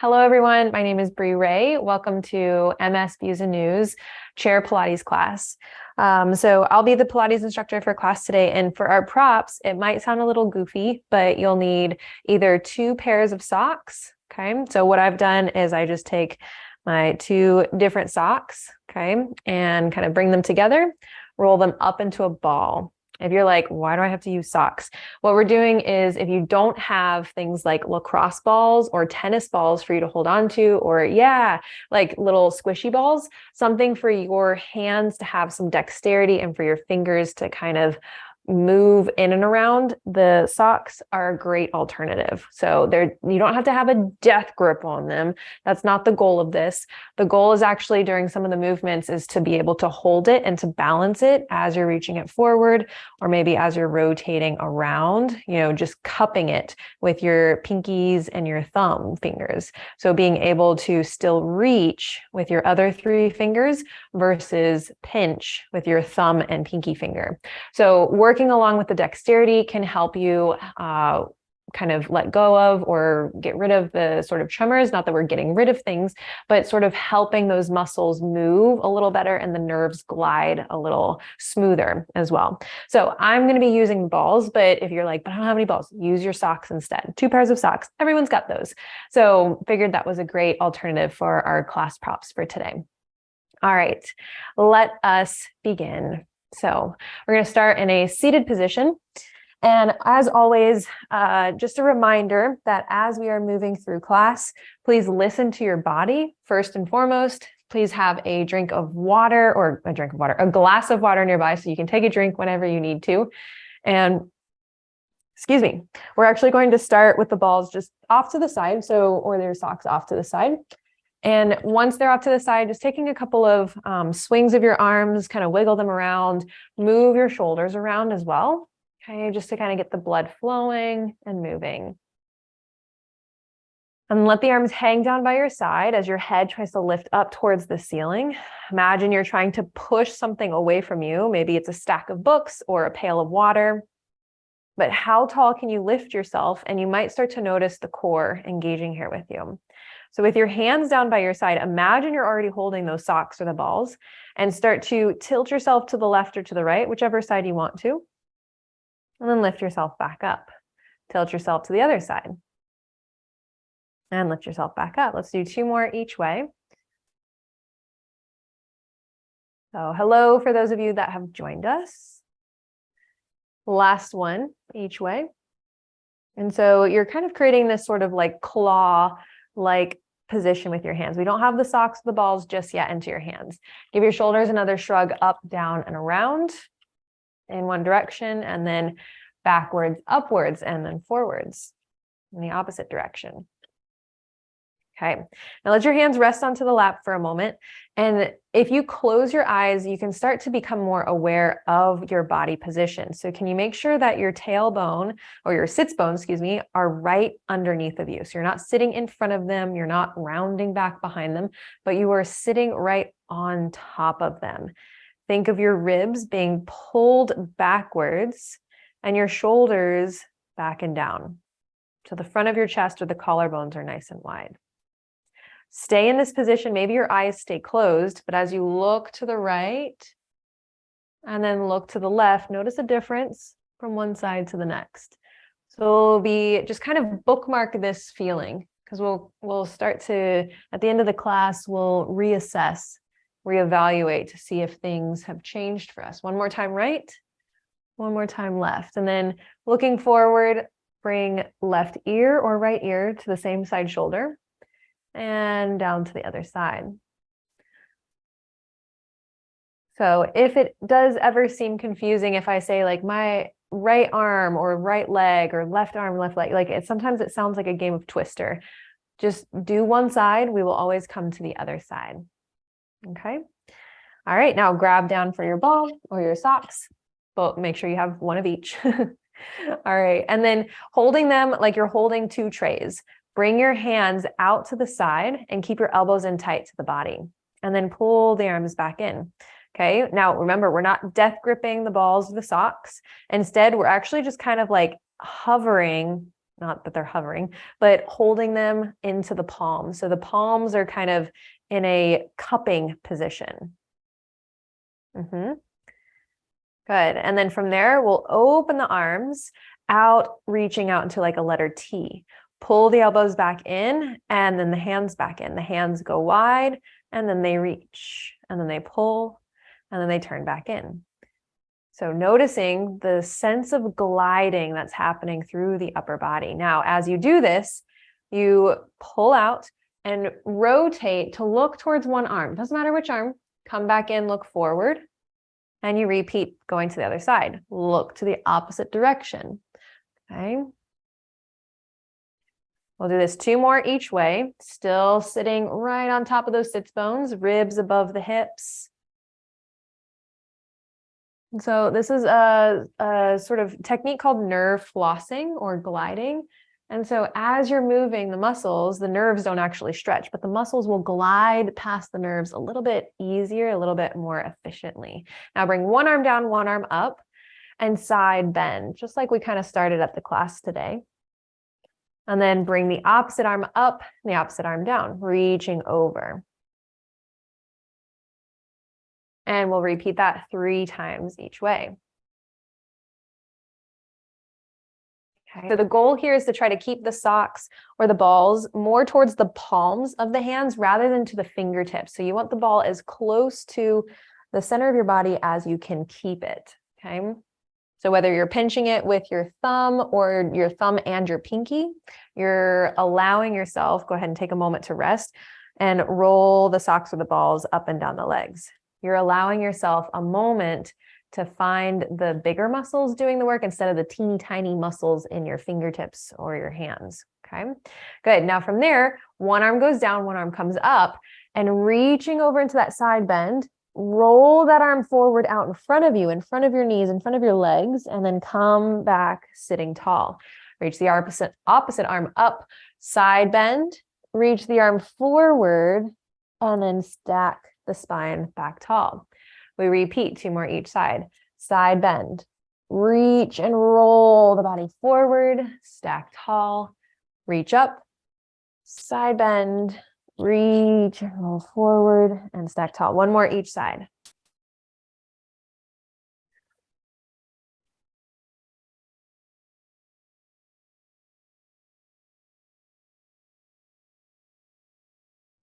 Hello, everyone. My name is Bri Rhea. Welcome to MS Views and News Chair Pilates class. So I'll be the Pilates instructor for class today. And for our props, it might sound a little goofy, but you'll need either 2 pairs of socks. Okay. So what I've done is I just take my 2 different socks, okay, and kind of bring them together, roll them up into a ball. If you're like, why do I have to use socks? What we're doing is if you don't have things like lacrosse balls or tennis balls for you to hold on to, or like little squishy balls, something for your hands to have some dexterity and for your fingers to kind of move in and around, the socks are a great alternative. So you don't have to have a death grip on them. That's not the goal of this. The goal is actually during some of the movements is to be able to hold it and to balance it as you're reaching it forward, or maybe as you're rotating around, just cupping it with your pinkies and your thumb fingers. So being able to still reach with your other 3 fingers versus pinch with your thumb and pinky finger. So working along with the dexterity can help you kind of let go of or get rid of the sort of tremors. Not that we're getting rid of things, but sort of helping those muscles move a little better and the nerves glide a little smoother as well. So I'm going to be using balls, but if you're like, but I don't have any balls, use your socks instead. 2 pairs of socks. Everyone's got those. So figured that was a great alternative for our class props for today. All right, let us begin. So we're going to start in a seated position. And as always, just a reminder that as we are moving through class, please listen to your body first and foremost. Please have a glass of water nearby so you can take a drink whenever you need to. And excuse me, we're actually going to start with the balls just off to the side, or their socks off to the side. And once they're off to the side, just taking a couple of swings of your arms, kind of wiggle them around, move your shoulders around as well. Okay, just to kind of get the blood flowing and moving. And let the arms hang down by your side as your head tries to lift up towards the ceiling. Imagine you're trying to push something away from you. Maybe it's a stack of books or a pail of water. But how tall can you lift yourself? And you might start to notice the core engaging here with you. So with your hands down by your side, imagine you're already holding those socks or the balls, and start to tilt yourself to the left or to the right, whichever side you want to. And then lift yourself back up. Tilt yourself to the other side. And lift yourself back up. Let's do 2 more each way. So hello for those of you that have joined us. Last one each way. And so you're kind of creating this sort of like claw-like position with your hands. We don't have the socks, the balls just yet into your hands. Give your shoulders another shrug up, down, and around in one direction, and then backwards, upwards, and then forwards in the opposite direction. Okay, now let your hands rest onto the lap for a moment. And if you close your eyes, you can start to become more aware of your body position. So can you make sure that your tailbone or your sits bone, are right underneath of you? So you're not sitting in front of them, you're not rounding back behind them, but you are sitting right on top of them. Think of your ribs being pulled backwards and your shoulders back and down. So the front of your chest or the collarbones are nice and wide. Stay in this position. Maybe your eyes stay closed, but as you look to the right and then look to the left, notice a difference from one side to the next. So just kind of bookmark this feeling, because we'll start to, at the end of the class, we'll reassess, reevaluate to see if things have changed for us. One more time right, one more time left. And then looking forward, bring left ear or right ear to the same side shoulder. And down to the other side. So if it does ever seem confusing, if I say like my right arm or right leg or left arm, left leg, sometimes it sounds like a game of Twister. Just do one side. We will always come to the other side. Okay. All right. Now grab down for your ball or your socks, but make sure you have one of each. All right. And then holding them like you're holding 2 trays. Bring your hands out to the side and keep your elbows in tight to the body. And then pull the arms back in. Okay. Now remember, we're not death gripping the balls or the socks. Instead, we're actually just kind of like hovering not that they're hovering, but holding them into the palms. So the palms are kind of in a cupping position. Good. And then from there, we'll open the arms out, reaching out into like a letter T. Pull the elbows back in and then the hands back in. The hands go wide and then they reach and then they pull and then they turn back in. So noticing the sense of gliding that's happening through the upper body. Now, as you do this, you pull out and rotate to look towards one arm. Doesn't matter which arm. Come back in, look forward, and you repeat going to the other side. Look to the opposite direction. Okay. We'll do this 2 more each way, still sitting right on top of those sits bones, ribs above the hips. So this is a sort of technique called nerve flossing or gliding. And so as you're moving the muscles, the nerves don't actually stretch, but the muscles will glide past the nerves a little bit easier, a little bit more efficiently. Now bring one arm down, one arm up, and side bend, just like we kind of started at the class today. And then bring the opposite arm up, and the opposite arm down, reaching over. And we'll repeat that 3 times each way. Okay. So the goal here is to try to keep the socks or the balls more towards the palms of the hands rather than to the fingertips. So you want the ball as close to the center of your body as you can keep it. Okay. So whether you're pinching it with your thumb or your thumb and your pinky, you're allowing yourself, go ahead and take a moment to rest and roll the socks or the balls up and down the legs. You're allowing yourself a moment to find the bigger muscles doing the work instead of the teeny tiny muscles in your fingertips or your hands. Okay, good. Now from there, one arm goes down, one arm comes up, and reaching over into that side bend, roll that arm forward out in front of you, in front of your knees, in front of your legs, and then come back sitting tall. Reach the opposite arm up, side bend, reach the arm forward, and then stack the spine back tall. We repeat 2 more each side. Side bend, reach and roll the body forward, stack tall, reach up, side bend, reach and roll forward and stack tall. 1 more each side.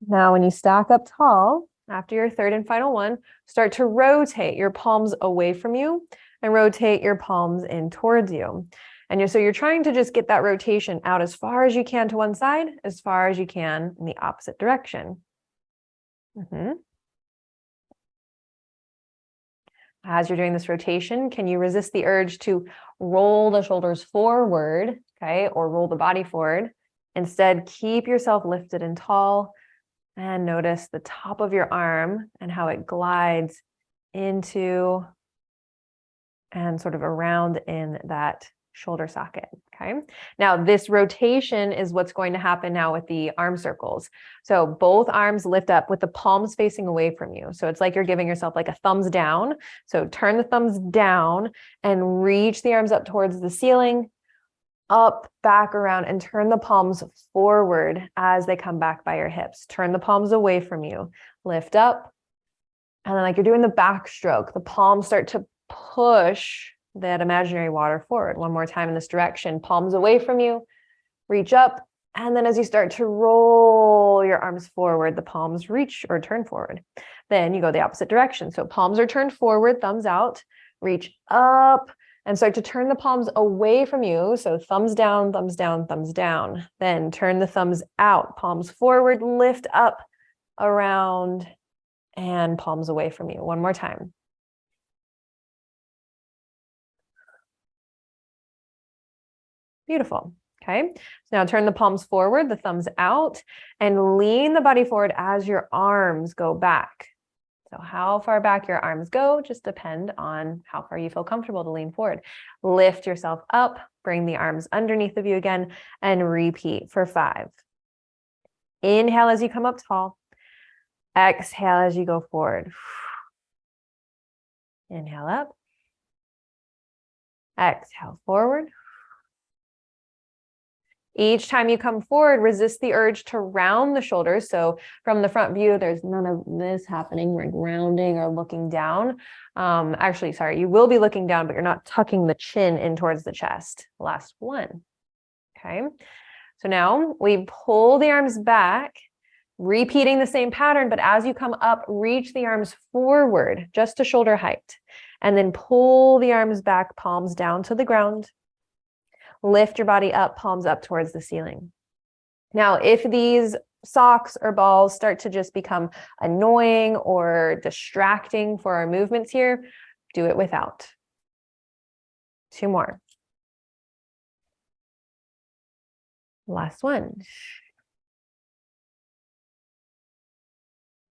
Now, when you stack up tall, after your 3rd and final one, start to rotate your palms away from you and rotate your palms in towards you. And so you're trying to just get that rotation out as far as you can to one side, as far as you can in the opposite direction. As you're doing this rotation, can you resist the urge to roll the shoulders forward, okay, or roll the body forward? Instead, keep yourself lifted and tall. And notice the top of your arm and how it glides into and sort of around in that shoulder socket. Okay. Now this rotation is what's going to happen now with the arm circles. So both arms lift up with the palms facing away from you. So it's like you're giving yourself like a thumbs down. So turn the thumbs down and reach the arms up towards the ceiling, up, back, around, and turn the palms forward as they come back by your hips. Turn the palms away from you, lift up, and then like you're doing the backstroke, the palms start to push that imaginary water forward. 1 more time in this direction, palms away from you, reach up, and then as you start to roll your arms forward, the palms reach or turn forward. Then you go the opposite direction. So palms are turned forward, thumbs out, reach up, and start to turn the palms away from you. So thumbs down, thumbs down, thumbs down. Then turn the thumbs out, palms forward, lift up, around, and palms away from you. 1 more time. Beautiful. Okay. So now turn the palms forward, the thumbs out, and lean the body forward as your arms go back. So how far back your arms go just depend on how far you feel comfortable to lean forward. Lift yourself up, bring the arms underneath of you again, and repeat for 5. Inhale as you come up tall. Exhale as you go forward. Inhale up. Exhale forward. Each time you come forward, resist the urge to round the shoulders. So from the front view, there's none of this happening. We're grounding or looking down. Actually, sorry, you will be looking down, but you're not tucking the chin in towards the chest. Last one. Okay. So now we pull the arms back, repeating the same pattern, but as you come up, reach the arms forward just to shoulder height, and then pull the arms back, palms down to the ground. Lift your body up, palms up towards the ceiling. Now, if these socks or balls start to just become annoying or distracting for our movements here, do it without. 2 more. Last one.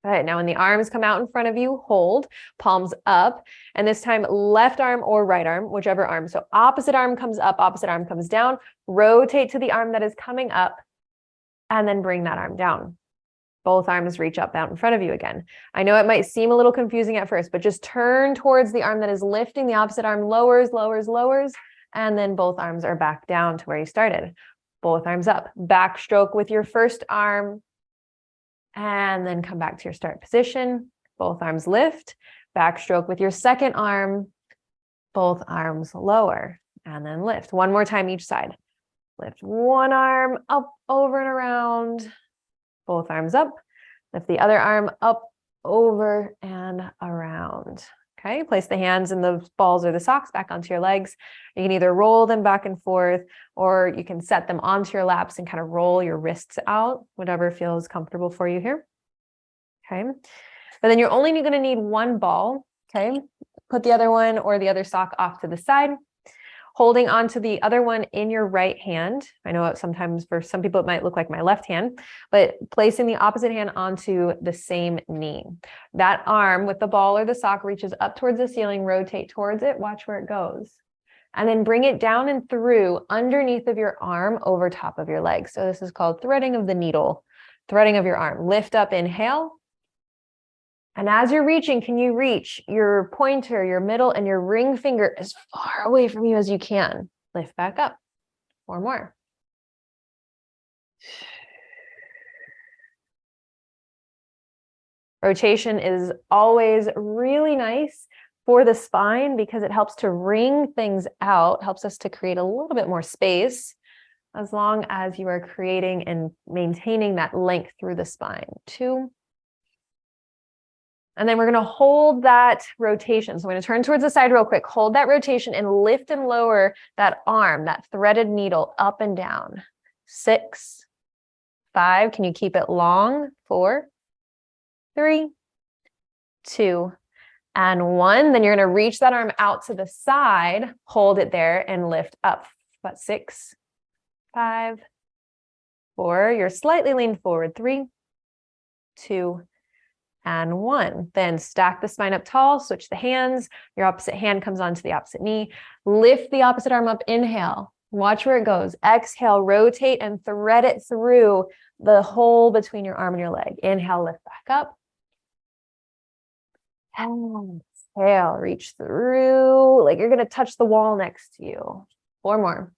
All right, now when the arms come out in front of you, hold, palms up, and this time left arm or right arm, whichever arm. So opposite arm comes up, opposite arm comes down, rotate to the arm that is coming up, and then bring that arm down. Both arms reach up out in front of you again. I know it might seem a little confusing at first, but just turn towards the arm that is lifting, the opposite arm lowers, lowers, lowers, and then both arms are back down to where you started. Both arms up, backstroke with your first arm, and then come back to your start position. Both arms lift, backstroke with your second arm, both arms lower, and then lift. One more time each side. Lift one arm up, over and around, both arms up. Lift the other arm up, over and around. Okay, place the hands and the balls or the socks back onto your legs. You can either roll them back and forth, or you can set them onto your laps and kind of roll your wrists out, whatever feels comfortable for you here. Okay, but then you're only going to need one ball. Okay, put the other one or the other sock off to the side, holding onto the other one in your right hand. I know sometimes for some people it might look like my left hand, but placing the opposite hand onto the same knee. That arm with the ball or the sock reaches up towards the ceiling, rotate towards it, watch where it goes. And then bring it down and through underneath of your arm over top of your leg. So this is called threading of the needle, threading of your arm. Lift up, inhale. And as you're reaching, can you reach your pointer, your middle, and your ring finger as far away from you as you can? Lift back up. 4 more. Rotation is always really nice for the spine because it helps to wring things out, helps us to create a little bit more space as long as you are creating and maintaining that length through the spine. 2. And then we're going to hold that rotation. So I'm going to turn towards the side real quick. Hold that rotation and lift and lower that arm, that threaded needle up and down. 6, 5. Can you keep it long? 4, 3, 2, and 1. Then you're going to reach that arm out to the side, hold it there and lift up. About 6, 5, 4. You're slightly leaned forward. 3, 2, and 1. Then stack the spine up tall, switch the hands. Your opposite hand comes onto the opposite knee. Lift the opposite arm up, inhale. Watch where it goes. Exhale, rotate and thread it through the hole between your arm and your leg. Inhale, lift back up. And exhale, reach through like you're going to touch the wall next to you. 4 more.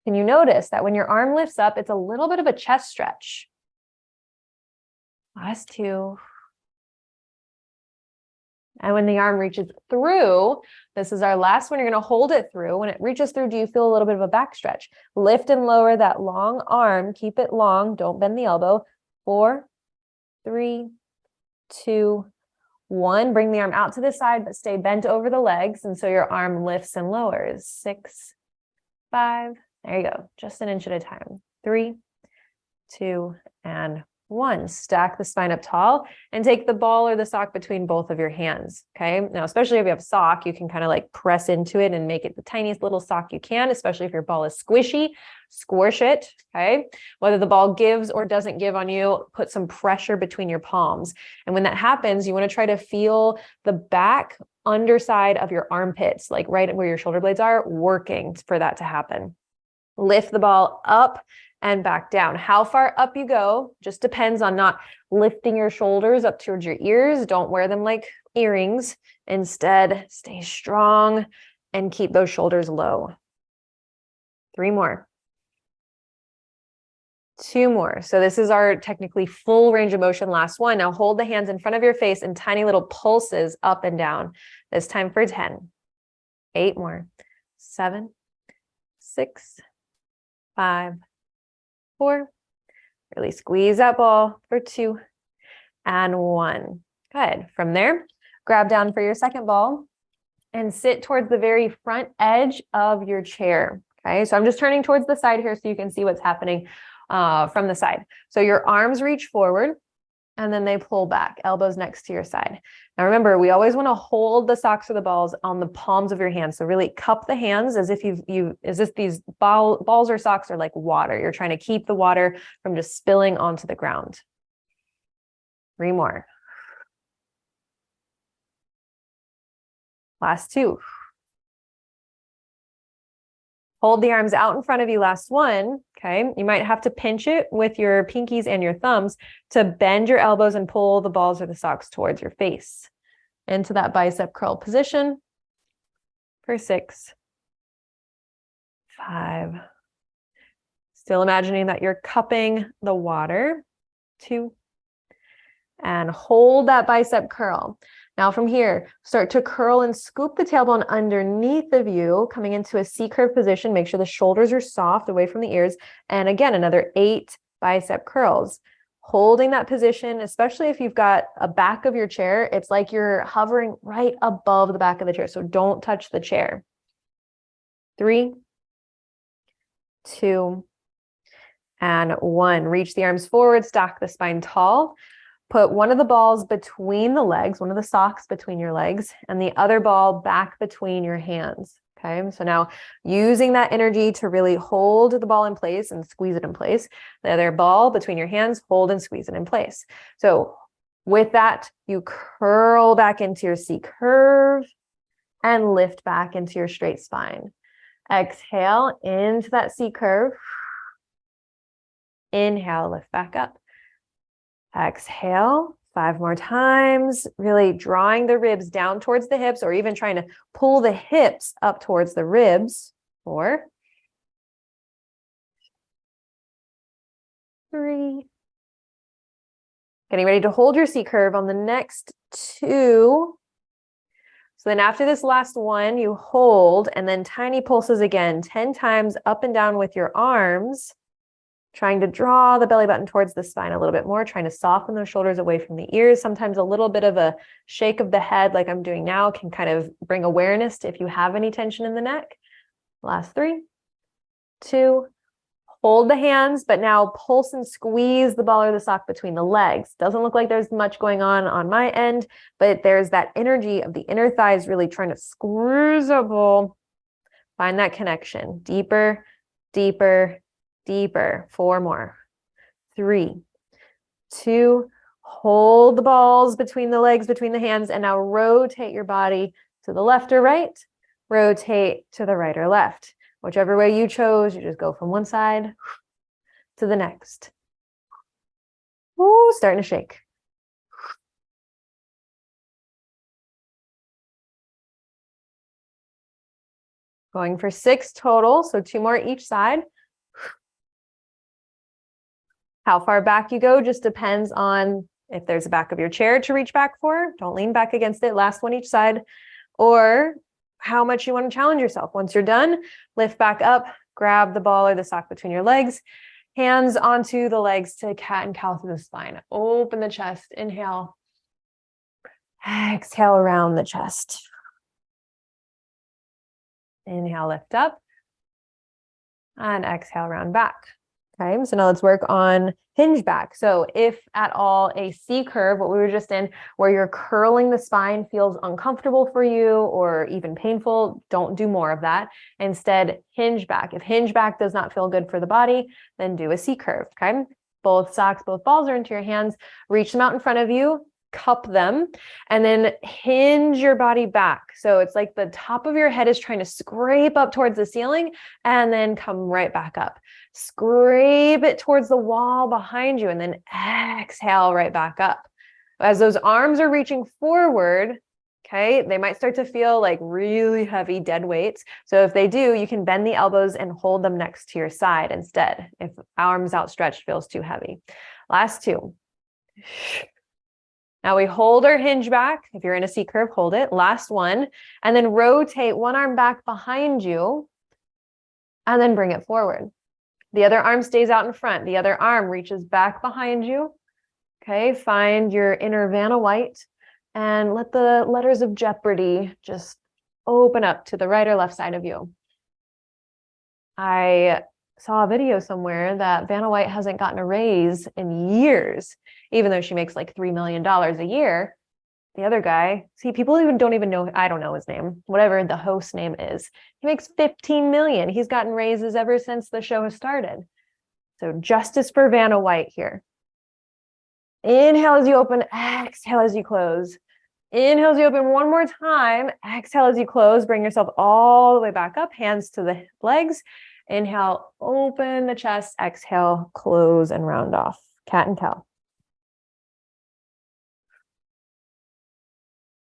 Can you notice that when your arm lifts up, it's a little bit of a chest stretch? Last 2. And when the arm reaches through, this is our last one. You're going to hold it through. When it reaches through, do you feel a little bit of a back stretch? Lift and lower that long arm. Keep it long. Don't bend the elbow. 4, 3, 2, 1. Bring the arm out to the side, but stay bent over the legs. And so your arm lifts and lowers. 6, 5. There you go. Just an inch at a time. 3, 2, and 1. Stack the spine up tall and take the ball or the sock between both of your hands. Okay. Now, especially if you have a sock, you can kind of like press into it and make it the tiniest little sock you can, especially if your ball is squishy, squish it. Okay. Whether the ball gives or doesn't give on you, put some pressure between your palms. And when that happens, you want to try to feel the back underside of your armpits, like right where your shoulder blades are, working for that to happen. Lift the ball up and back down. How far up you go just depends on not lifting your shoulders up towards your ears. Don't wear them like earrings. Instead, stay strong and keep those shoulders low. 3 more. 2 more. So this is our technically full range of motion. Last one. Now hold the hands in front of your face and tiny little pulses up and down. This time for 10. 8 more. 7, 6, 5, 4. Really squeeze that ball for 2 and 1. Good. From there, grab down for your second ball and sit towards the very front edge of your chair. Okay. So I'm just turning towards the side here so you can see what's happening from the side. So your arms reach forward and then they pull back, elbows next to your side. Now remember, we always want to hold the socks or the balls on the palms of your hands. So really cup the hands as if these balls or socks are like water. You're trying to keep the water from just spilling onto the ground. 3 more. Last 2. Hold the arms out in front of you. Last 1. Okay. You might have to pinch it with your pinkies and your thumbs to bend your elbows and pull the balls or the socks towards your face into that bicep curl position for 6, 5. Still imagining that you're cupping the water. 2. And hold that bicep curl. Now from here, start to curl and scoop the tailbone underneath of you, coming into a C-curve position. Make sure the shoulders are soft away from the ears. And again, another 8 bicep curls. Holding that position, especially if you've got a back of your chair, it's like you're hovering right above the back of the chair. So don't touch the chair. 3, 2, and 1. Reach the arms forward, stack the spine tall. Put one of the balls between the legs, one of the socks between your legs, and the other ball back between your hands. Okay, so now using that energy to really hold the ball in place and squeeze it in place. The other ball between your hands, hold and squeeze it in place. So with that, you curl back into your C curve and lift back into your straight spine. Exhale into that C curve. Inhale, lift back up. Exhale, 5 more times, really drawing the ribs down towards the hips or even trying to pull the hips up towards the ribs. 4, 3. Getting ready to hold your C curve on the next 2. So then after this last one, you hold and then tiny pulses again, 10 times up and down with your arms. Trying to draw the belly button towards the spine a little bit more, trying to soften those shoulders away from the ears. Sometimes a little bit of a shake of the head like I'm doing now can kind of bring awareness to if you have any tension in the neck. Last 3, 2, hold the hands, but now pulse and squeeze the ball or the sock between the legs. Doesn't look like there's much going on my end, but there's that energy of the inner thighs really trying to squeeze a ball. Find that connection. Deeper, deeper, deeper. 4 more. 3, 2, hold the balls between the legs, between the hands, and now rotate your body to the left or right. Rotate to the right or left. Whichever way you chose, you just go from one side to the next. Ooh, starting to shake. Going for 6 total, so 2 more each side. How far back you go just depends on if there's a back of your chair to reach back for. Don't lean back against it. Last one each side. Or how much you want to challenge yourself. Once you're done, lift back up, grab the ball or the sock between your legs, hands onto the legs to cat and cow through the spine. Open the chest. Inhale. Exhale around the chest. Inhale, lift up. And exhale, round back. Okay, so now let's work on hinge back. So if at all a C curve, what we were just in, where you're curling the spine feels uncomfortable for you or even painful, don't do more of that. Instead, hinge back. If hinge back does not feel good for the body, then do a C curve, okay? Both socks, both balls are into your hands. Reach them out in front of you, cup them, and then hinge your body back. So it's like the top of your head is trying to scrape up towards the ceiling and then come right back up. Scrape it towards the wall behind you and then exhale right back up. As those arms are reaching forward, Okay, they might start to feel like really heavy dead weights. So if they do, you can bend the elbows and hold them next to your side instead, if arms outstretched feels too heavy. Last two. Now we hold our hinge back. If you're in a C curve, hold it. Last one. And then rotate one arm back behind you and then bring it forward. The other arm stays out in front. The other arm reaches back behind you. Okay, find your inner Vanna White and let the letters of Jeopardy just open up to the right or left side of you. I saw a video somewhere that Vanna White hasn't gotten a raise in years, even though she makes like $3 million a year. The other guy, see, people don't even know, I don't know his name, whatever the host name is. He makes 15 million. He's gotten raises ever since the show has started. So justice for Vanna White here. Inhale as you open, exhale as you close. Inhale as you open one more time. Exhale as you close. Bring yourself all the way back up, hands to the legs. Inhale, open the chest. Exhale, close and round off. Cat and cow.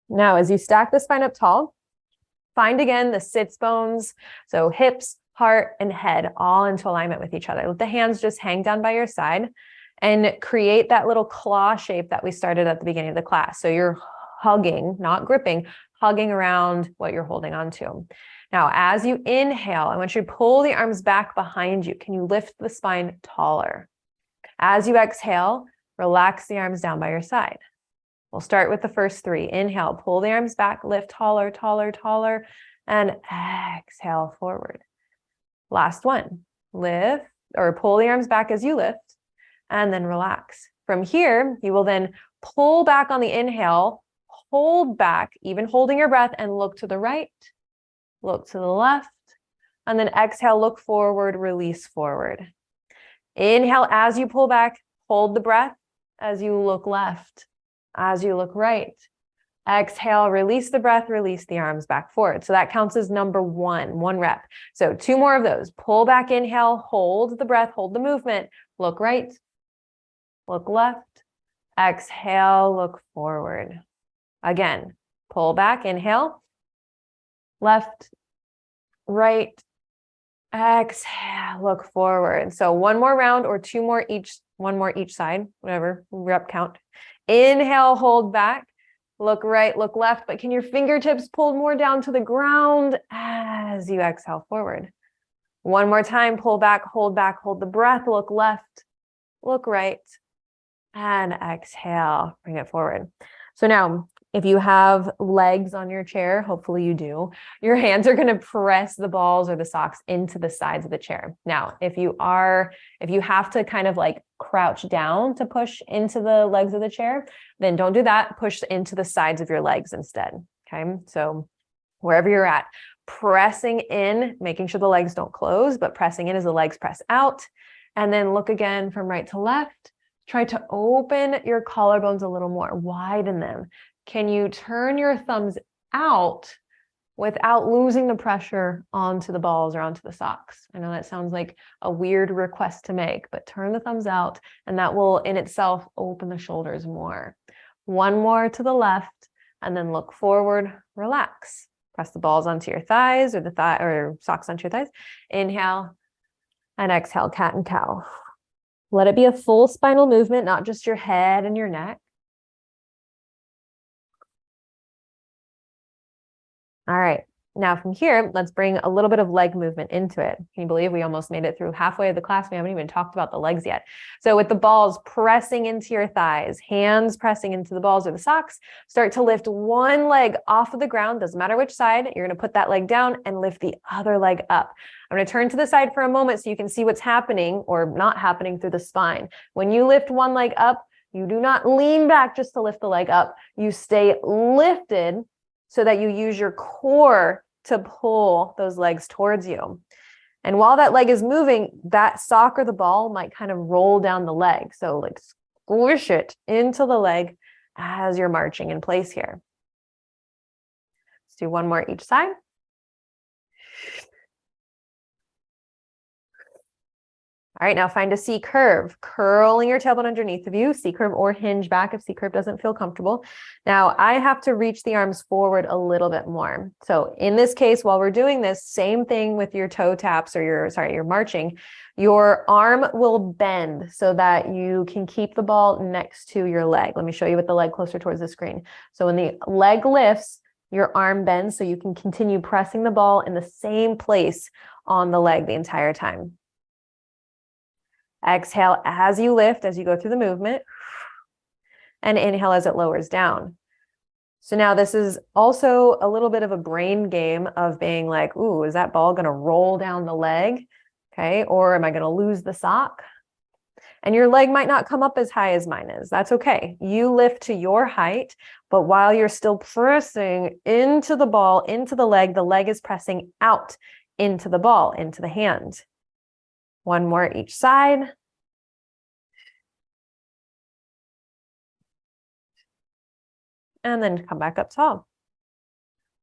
Now, as you stack the spine up tall, find again the sits bones. So hips, heart, and head all into alignment with each other. Let the hands just hang down by your side and create that little claw shape that we started at the beginning of the class. So you're hugging, not gripping, hugging around what you're holding on to. Now, as you inhale, I want you to pull the arms back behind you. Can you lift the spine taller? As you exhale, relax the arms down by your side. We'll start with the first three. Inhale, pull the arms back, lift taller, taller, taller, and exhale forward. Last one, lift or pull the arms back as you lift, and then relax. From here, you will then pull back on the inhale, hold back, even holding your breath, and look to the right, look to the left, and then exhale, look forward, release forward. Inhale as you pull back, hold the breath as you look left, as you look right. Exhale, release the breath, release the arms back forward. So that counts as number one rep. So 2 more of those. Pull back, inhale, hold the breath, hold the movement, look right, look left, exhale, look forward. Again, pull back, inhale, left, right, exhale, look forward. So 1 more round or 2 more each, 1 more each side, whatever rep count. Inhale, hold back, look right, look left, but can your fingertips pull more down to the ground as you exhale forward? 1 more time, pull back, hold the breath, look left, look right, and exhale, bring it forward. So now, if you have legs on your chair, hopefully you do, your hands are going to press the balls or the socks into the sides of the chair. Now, if you have to kind of like crouch down to push into the legs of the chair, then don't do that. Push into the sides of your legs instead. Okay. So wherever you're at, pressing in, making sure the legs don't close, but pressing in as the legs press out. And then look again from right to left. Try to open your collarbones a little more, widen them. Can you turn your thumbs out without losing the pressure onto the balls or onto the socks? I know that sounds like a weird request to make, but turn the thumbs out and that will in itself open the shoulders more. 1 more to the left and then look forward, relax. Press the balls onto your thighs or or socks onto your thighs. Inhale and exhale, cat and cow. Let it be a full spinal movement, not just your head and your neck. All right, now from here, let's bring a little bit of leg movement into it. Can you believe we almost made it through halfway of the class? We haven't even talked about the legs yet. So with the balls pressing into your thighs, hands pressing into the balls or the socks, start to lift one leg off of the ground, doesn't matter which side, you're gonna put that leg down and lift the other leg up. I'm gonna turn to the side for a moment so you can see what's happening or not happening through the spine. When you lift one leg up, you do not lean back just to lift the leg up. You stay lifted so that you use your core to pull those legs towards you. And while that leg is moving, that sock or the ball might kind of roll down the leg. So like squish it into the leg as you're marching in place here. Let's do 1 more each side. All right, now find a C curve, curling your tailbone underneath of you, C curve or hinge back if C curve doesn't feel comfortable. Now I have to reach the arms forward a little bit more. So in this case, while we're doing this, same thing with your toe taps or your marching, your arm will bend so that you can keep the ball next to your leg. Let me show you with the leg closer towards the screen. So when the leg lifts, your arm bends so you can continue pressing the ball in the same place on the leg the entire time. Exhale as you lift, as you go through the movement, and inhale as it lowers down. So now this is also a little bit of a brain game of being like, ooh, is that ball going to roll down the leg? Okay. Or am I going to lose the sock? And your leg might not come up as high as mine is. That's okay. You lift to your height, but while you're still pressing into the ball, into the leg is pressing out into the ball, into the hand. One more each side. And then come back up tall.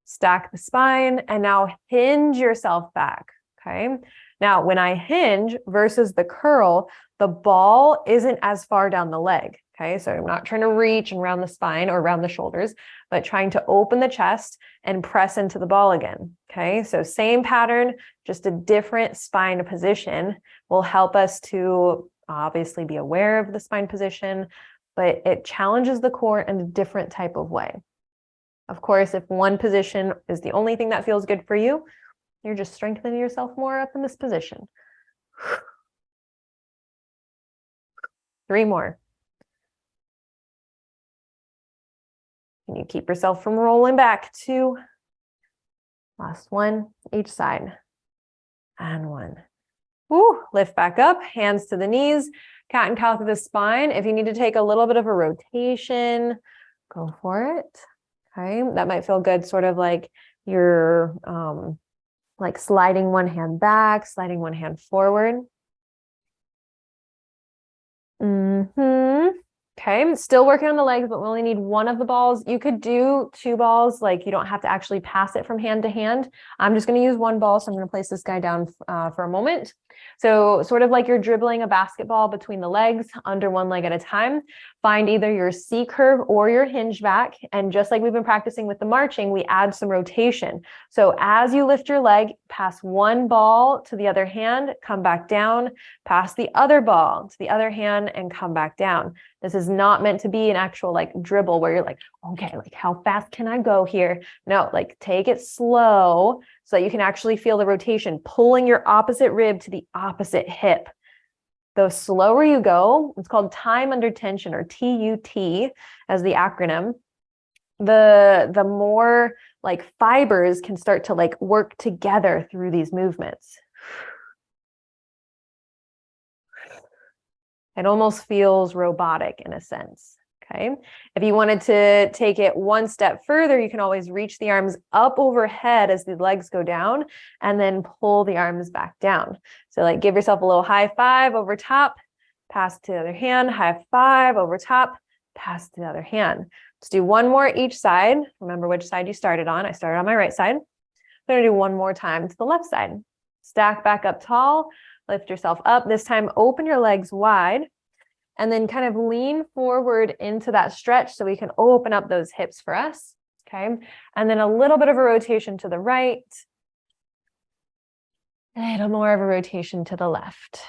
Stack the spine and now hinge yourself back, okay? Now, when I hinge versus the curl, the ball isn't as far down the leg, okay? So I'm not trying to reach and round the spine or around the shoulders, but trying to open the chest and press into the ball again, okay? So same pattern, just a different spine position will help us to obviously be aware of the spine position, but it challenges the core in a different type of way. Of course, if one position is the only thing that feels good for you, you're just strengthening yourself more up in this position. 3 more. Can you keep yourself from rolling back? 2. Last one, each side. And 1. Woo, lift back up, hands to the knees, cat and cow through the spine. If you need to take a little bit of a rotation, go for it. Okay, that might feel good, sort of like you're like sliding one hand back, sliding one hand forward. Okay, still working on the legs, but we only need 1 of the balls. You could do 2 balls, like you don't have to actually pass it from hand to hand. I'm just going to use 1 ball, so I'm going to place this guy down for a moment. So sort of like you're dribbling a basketball between the legs, under one leg at a time. Find either your C curve or your hinge back. And just like we've been practicing with the marching, we add some rotation. So as you lift your leg, pass 1 ball to the other hand, come back down, pass the other ball to the other hand, and come back down. This is not meant to be an actual like dribble where you're like, okay, like how fast can I go here? No, like take it slow so that you can actually feel the rotation, pulling your opposite rib to the opposite hip. The slower you go, it's called time under tension, or TUT as the acronym, the more like fibers can start to like work together through these movements. It almost feels robotic in a sense, okay? If you wanted to take it 1 step further, you can always reach the arms up overhead as the legs go down and then pull the arms back down. So like give yourself a little high five over top, pass to the other hand, high five over top, pass to the other hand. Let's do 1 more each side. Remember which side you started on. I started on my right side. I'm going to do 1 more time to the left side. Stack back up tall. Lift yourself up. This time, open your legs wide and then kind of lean forward into that stretch so we can open up those hips for us. Okay. And then a little bit of a rotation to the right. A little more of a rotation to the left.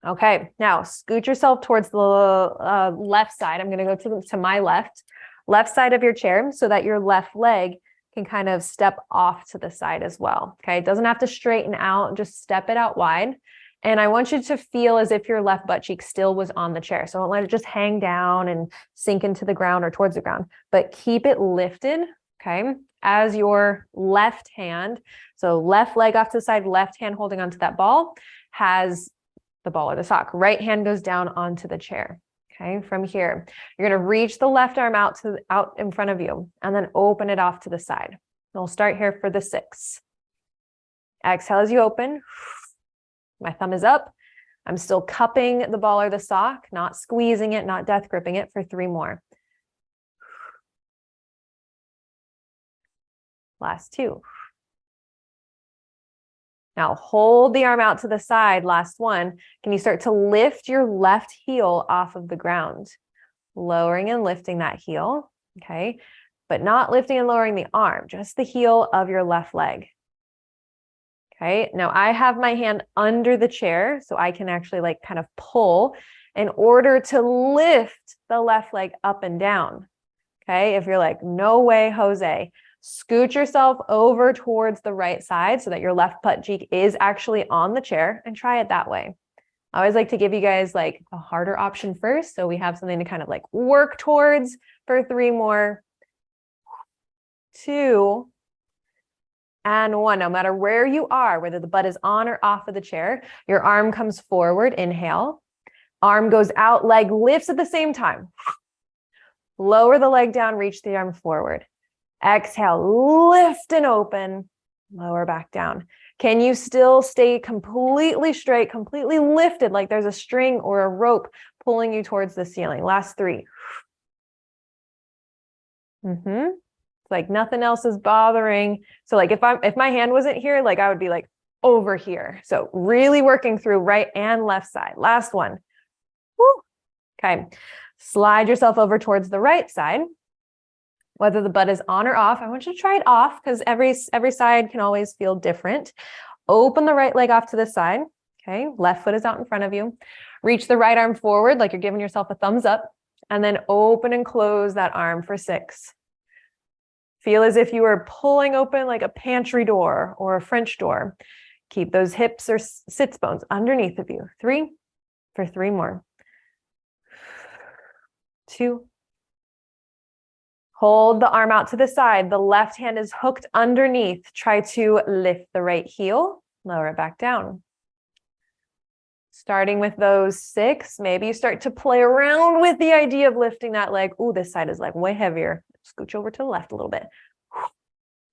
Okay. Now scoot yourself towards the left side. I'm going to go to my left side of your chair so that your left leg can kind of step off to the side as well. Okay. It doesn't have to straighten out, just step it out wide. And I want you to feel as if your left butt cheek still was on the chair. So don't let it just hang down and sink into the ground or towards the ground, but keep it lifted. Okay. As your left hand, so left leg off to the side, left hand holding onto that ball, has the ball or the sock. Right hand goes down onto the chair. Okay, from here, you're going to reach the left arm out in front of you and then open it off to the side. We'll start here for the 6. Exhale as you open. My thumb is up. I'm still cupping the ball or the sock, not squeezing it, not death gripping it, for 3 more. Last 2. Now hold the arm out to the side. Last one. Can you start to lift your left heel off of the ground? Lowering and lifting that heel, okay? But not lifting and lowering the arm, just the heel of your left leg. Okay, now I have my hand under the chair, so I can actually like kind of pull in order to lift the left leg up and down. Okay, if you're like, no way, Jose, scoot yourself over towards the right side so that your left butt cheek is actually on the chair and try it that way. I always like to give you guys like a harder option first, so we have something to kind of like work towards for 3 more, 2, and 1. No matter where you are, whether the butt is on or off of the chair, your arm comes forward, inhale. Arm goes out, leg lifts at the same time. Lower the leg down, reach the arm forward. Exhale, lift and open, lower back down. Can you still stay completely straight, completely lifted, like there's a string or a rope pulling you towards the ceiling? Last 3. It's like nothing else is bothering. So like if my hand wasn't here, like I would be like over here. So really working through right and left side. Last one. Woo. Okay. Slide yourself over towards the right side. Whether the butt is on or off, I want you to try it off because every side can always feel different. Open the right leg off to the side. Okay. Left foot is out in front of you. Reach the right arm forward like you're giving yourself a thumbs up, and then open and close that arm for 6. Feel as if you are pulling open like a pantry door or a French door. Keep those hips or sits bones underneath of you. 3 for 3 more. 2. Hold the arm out to the side. The left hand is hooked underneath. Try to lift the right heel, lower it back down. Starting with those 6, maybe you start to play around with the idea of lifting that leg. Ooh, this side is like way heavier. Scooch over to the left a little bit.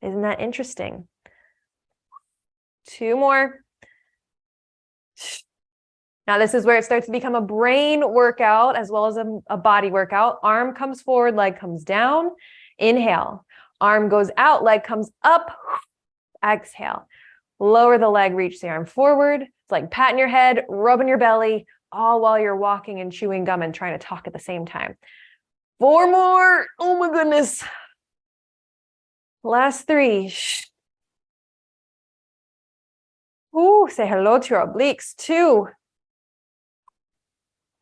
Isn't that interesting? 2 more. Now this is where it starts to become a brain workout as well as a body workout. Arm comes forward, leg comes down. Inhale. Arm goes out, leg comes up. Exhale. Lower the leg, reach the arm forward. It's like patting your head, rubbing your belly, all while you're walking and chewing gum and trying to talk at the same time. 4 more. Oh my goodness. Last 3. Ooh, say hello to your obliques. 2.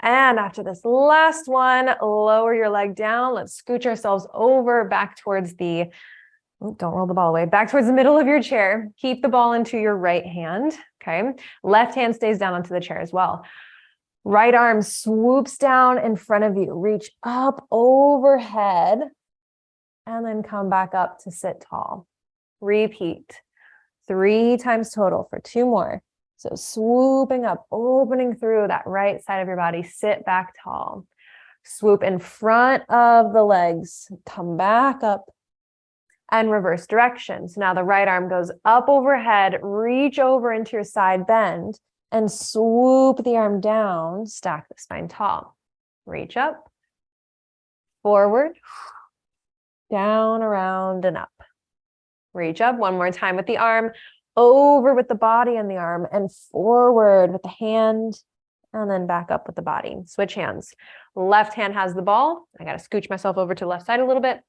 And after this last one, lower your leg down. Let's scooch ourselves over back towards the, don't roll the ball away, back towards the middle of your chair. Keep the ball into your right hand. Okay. Left hand stays down onto the chair as well. Right arm swoops down in front of you. Reach up overhead and then come back up to sit tall. Repeat 3 times total for 2 more. So swooping up, opening through that right side of your body, sit back tall. Swoop in front of the legs, come back up and reverse direction. So now the right arm goes up overhead, reach over into your side bend and swoop the arm down, stack the spine tall. Reach up, forward, down, around, and up. Reach up 1 more time with the arm, over with the body and the arm, and forward with the hand, and then back up with the body. Switch hands. Left hand has the ball. I got to scooch myself over to the left side a little bit.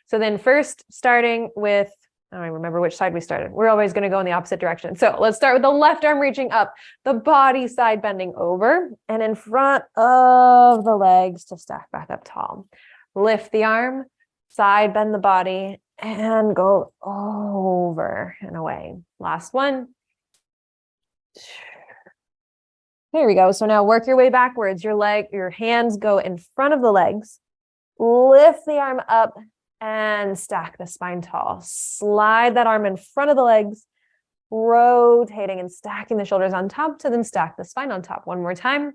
So then first starting with, I don't remember which side we started. We're always going to go in the opposite direction. So let's start with the left arm reaching up, the body side bending over and in front of the legs to stack back up tall. Lift the arm, side bend the body, and go over and away. Last one. There we go. So now work your way backwards. Your hands go in front of the legs. Lift the arm up and stack the spine tall. Slide that arm in front of the legs, rotating and stacking the shoulders on top to then stack the spine on top. 1 more time.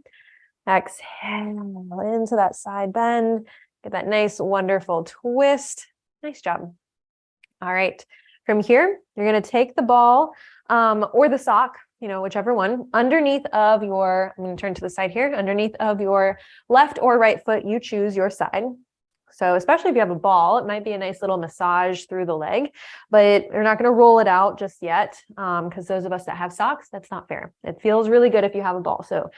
Exhale into that side bend. Get that nice, wonderful twist. Nice job. All right. From here, you're going to take the ball or the sock, whichever one, underneath of your, I'm going to turn to the side here, underneath of your left or right foot, you choose your side. So especially if you have a ball, it might be a nice little massage through the leg, but you're not going to roll it out just yet, because those of us that have socks, that's not fair. It feels really good if you have a ball. So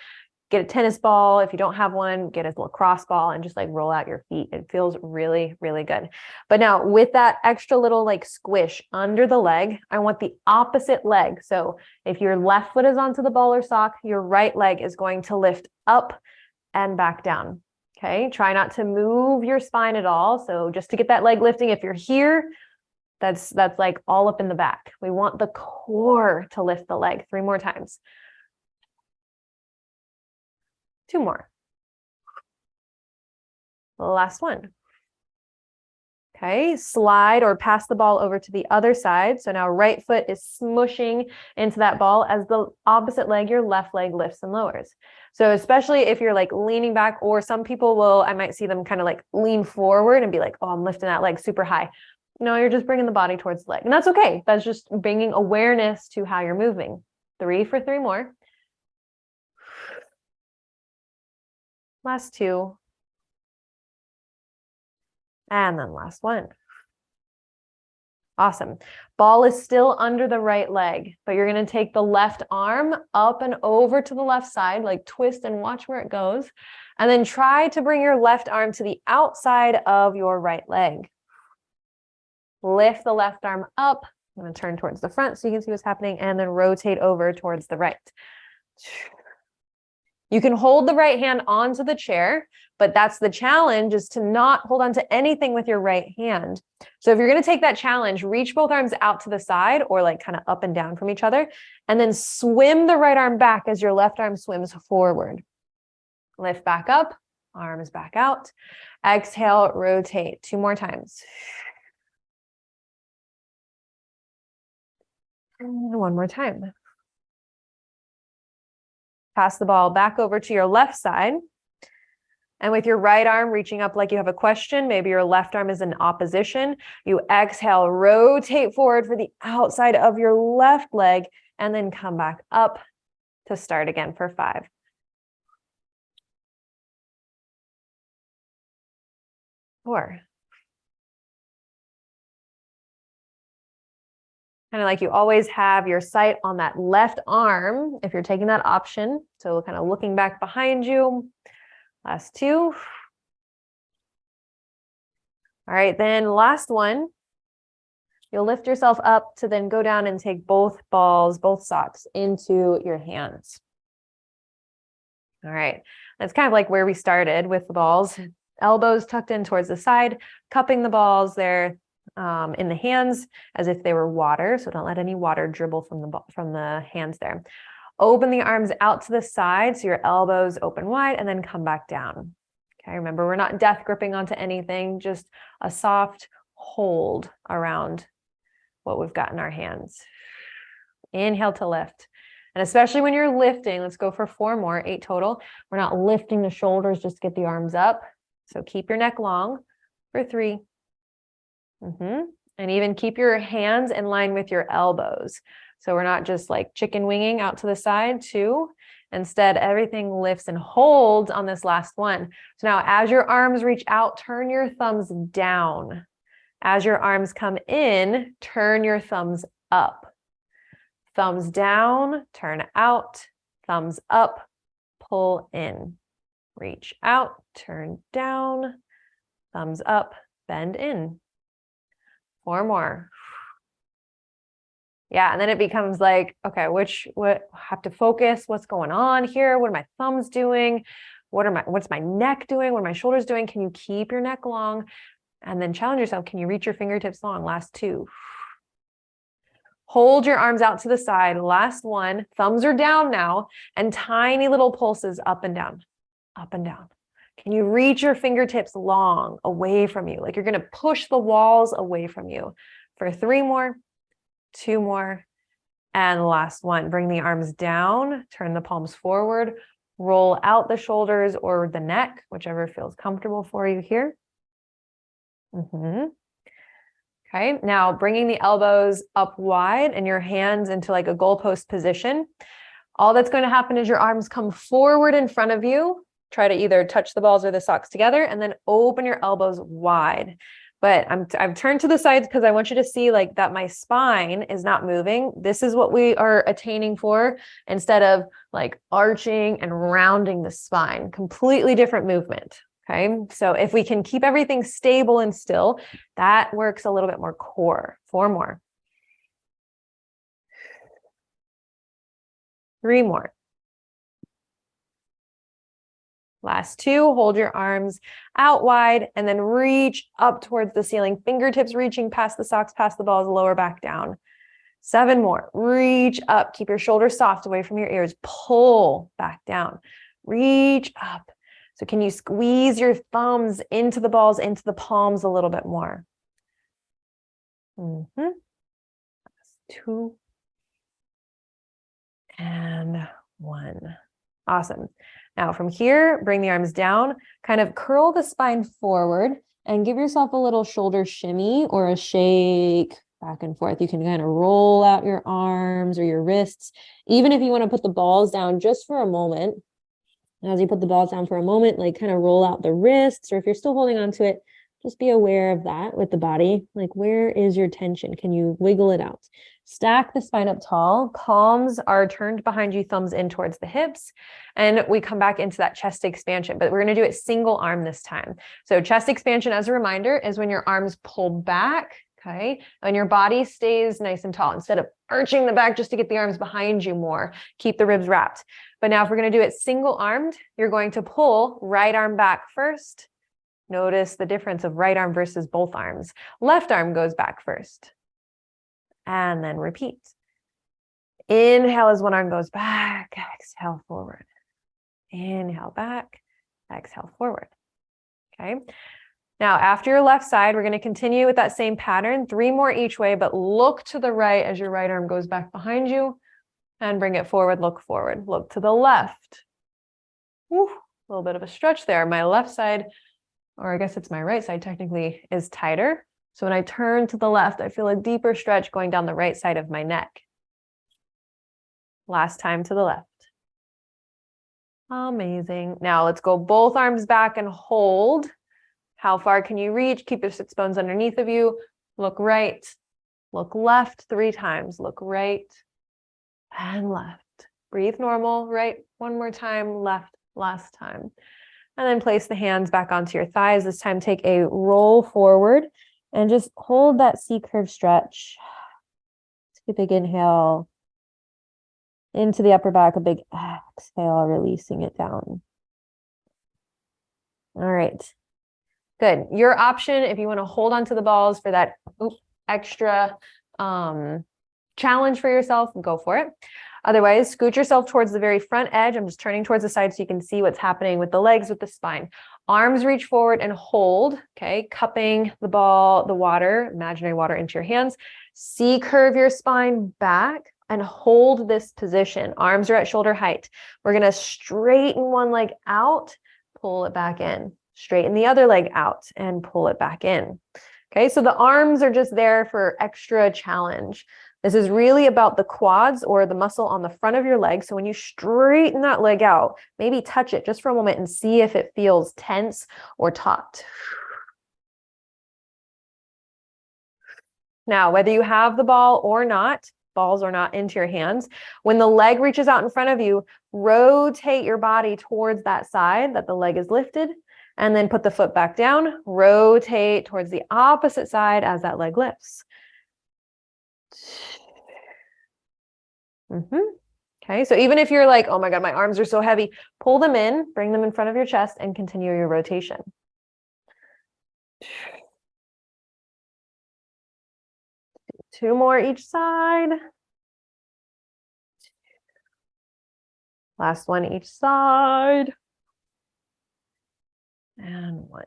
get a tennis ball. If you don't have one, get a lacrosse ball and just like roll out your feet. It feels really, really good. But now with that extra little like squish under the leg, I want the opposite leg. So if your left foot is onto the ball or sock, your right leg is going to lift up and back down. Okay. Try not to move your spine at all. So just to get that leg lifting, if you're here, that's like all up in the back. We want the core to lift the leg. 3 more times. 2 more. Last one. Okay, slide or pass the ball over to the other side. So now right foot is smushing into that ball as the opposite leg, your left leg lifts and lowers. So especially if you're like leaning back, or some people will, I might see them kind of like lean forward and be like, oh, I'm lifting that leg super high. No, you're just bringing the body towards the leg. And that's okay. That's just bringing awareness to how you're moving. 3 for 3 more. Last 2. And then last one. Awesome. Ball is still under the right leg, but you're going to take the left arm up and over to the left side, like twist and watch where it goes. And then try to bring your left arm to the outside of your right leg. Lift the left arm up. I'm going to turn towards the front so you can see what's happening, and then rotate over towards the right. You can hold the right hand onto the chair, but that's the challenge, is to not hold on to anything with your right hand. So if you're going to take that challenge, reach both arms out to the side or like kind of up and down from each other, and then swim the right arm back as your left arm swims forward. Lift back up, arms back out. Exhale, rotate. 2 more times. And 1 more time. Pass the ball back over to your left side. And with your right arm reaching up like you have a question, maybe your left arm is in opposition, you exhale, rotate forward for the outside of your left leg, and then come back up to start again for 5. 4. Kind of like you always have your sight on that left arm if you're taking that option. So kind of looking back behind you. Last 2. All right, then last one. You'll lift yourself up to then go down and take both balls, both socks into your hands. All right, that's kind of like where we started with the balls. Elbows tucked in towards the side, cupping the balls there in the hands as if they were water. So don't let any water dribble from the hands there. Open the arms out to the side so your elbows open wide, and then come back down. Okay, remember, we're not death gripping onto anything, just a soft hold around what we've got in our hands. Inhale to lift. And especially when you're lifting, let's go for 4 more, 8 total. We're not lifting the shoulders just to get the arms up. So keep your neck long for 3. And even keep your hands in line with your elbows. So we're not just like chicken winging out to the side. 2. Instead, everything lifts and holds on this last one. So now as your arms reach out, turn your thumbs down. As your arms come in, turn your thumbs up. Thumbs down, turn out, thumbs up, pull in. Reach out, turn down, thumbs up, bend in. 4 more. Yeah, and then it becomes like, okay, what have to focus? What's going on here? What are my thumbs doing? What's my neck doing? What are my shoulders doing? Can you keep your neck long? And then challenge yourself. Can you reach your fingertips long? Last 2. Hold your arms out to the side. Last 1. Thumbs are down now, and tiny little pulses up and down, up and down. Can you reach your fingertips long away from you? Like you're going to push the walls away from you for 3 more, 2 more, and last 1. Bring the arms down, turn the palms forward, roll out the shoulders or the neck, whichever feels comfortable for you here. Okay, now bringing the elbows up wide and your hands into like a goalpost position. All that's going to happen is your arms come forward in front of you, Try to either touch the balls or the socks together and then open your elbows wide. But I've turned to the sides because I want you to see like that my spine is not moving. This is what we are attaining for instead of like arching and rounding the spine. Completely different movement. Okay. So if we can keep everything stable and still, that works a little bit more core. 4 more. 3 more. Last 2, hold your arms out wide and then reach up towards the ceiling. Fingertips reaching past the socks, past the balls, lower back down. 7 more. Reach up. Keep your shoulders soft away from your ears. Pull back down. Reach up. So can you squeeze your thumbs into the balls, into the palms a little bit more? 2 and 1. Awesome. Now from here, bring the arms down, kind of curl the spine forward and give yourself a little shoulder shimmy or a shake back and forth. You can kind of roll out your arms or your wrists, even if you want to put the balls down just for a moment. As you put the balls down for a moment, like kind of roll out the wrists, or if you're still holding on to it, just be aware of that with the body. Like, where is your tension? Can you wiggle it out? Stack the spine up tall. Palms are turned behind you, thumbs in towards the hips. And we come back into that chest expansion, but we're going to do it single arm this time. So chest expansion, as a reminder, is when your arms pull back, okay? And your body stays nice and tall. Instead of arching the back just to get the arms behind you more, keep the ribs wrapped. But now if we're going to do it single armed, you're going to pull right arm back first. Notice the difference of right arm versus both arms. Left arm goes back first. And then repeat. Inhale as one arm goes back. Exhale forward. Inhale back. Exhale forward. Okay. Now, after your left side, we're going to continue with that same pattern. 3 more each way, but look to the right as your right arm goes back behind you and bring it forward. Look forward. Look to the left. Woo, a little bit of a stretch there. My left side, or I guess it's my right side technically, is tighter. So when I turn to the left, I feel a deeper stretch going down the right side of my neck. Last time to the left. Amazing. Now let's go both arms back and hold. How far can you reach? Keep your sits bones underneath of you. Look right. Look left 3 times. Look right and left. Breathe normal. Right. 1 more time. Left. Last time. And then place the hands back onto your thighs. This time take a roll forward and just hold that C-curve stretch. Take a big inhale into the upper back, a big exhale, releasing it down. All right. Good. Your option, if you want to hold onto the balls for that extra challenge for yourself, go for it. Otherwise, scoot yourself towards the very front edge. I'm just turning towards the side so you can see what's happening with the legs, with the spine. Arms reach forward and hold, okay? Cupping the ball, the water, imaginary water into your hands. C-curve your spine back and hold this position. Arms are at shoulder height. We're going to straighten one leg out, pull it back in. Straighten the other leg out and pull it back in. Okay, so the arms are just there for extra challenge. This is really about the quads or the muscle on the front of your leg. So when you straighten that leg out, maybe touch it just for a moment and see if it feels tense or taut. Now, whether you have the ball or not, balls or not into your hands, when the leg reaches out in front of you, rotate your body towards that side that the leg is lifted, and then put the foot back down, rotate towards the opposite side as that leg lifts. Okay, so even if you're like, oh my God, my arms are so heavy, pull them in, bring them in front of your chest and continue your rotation. Two more each side. Last one each side. And 1.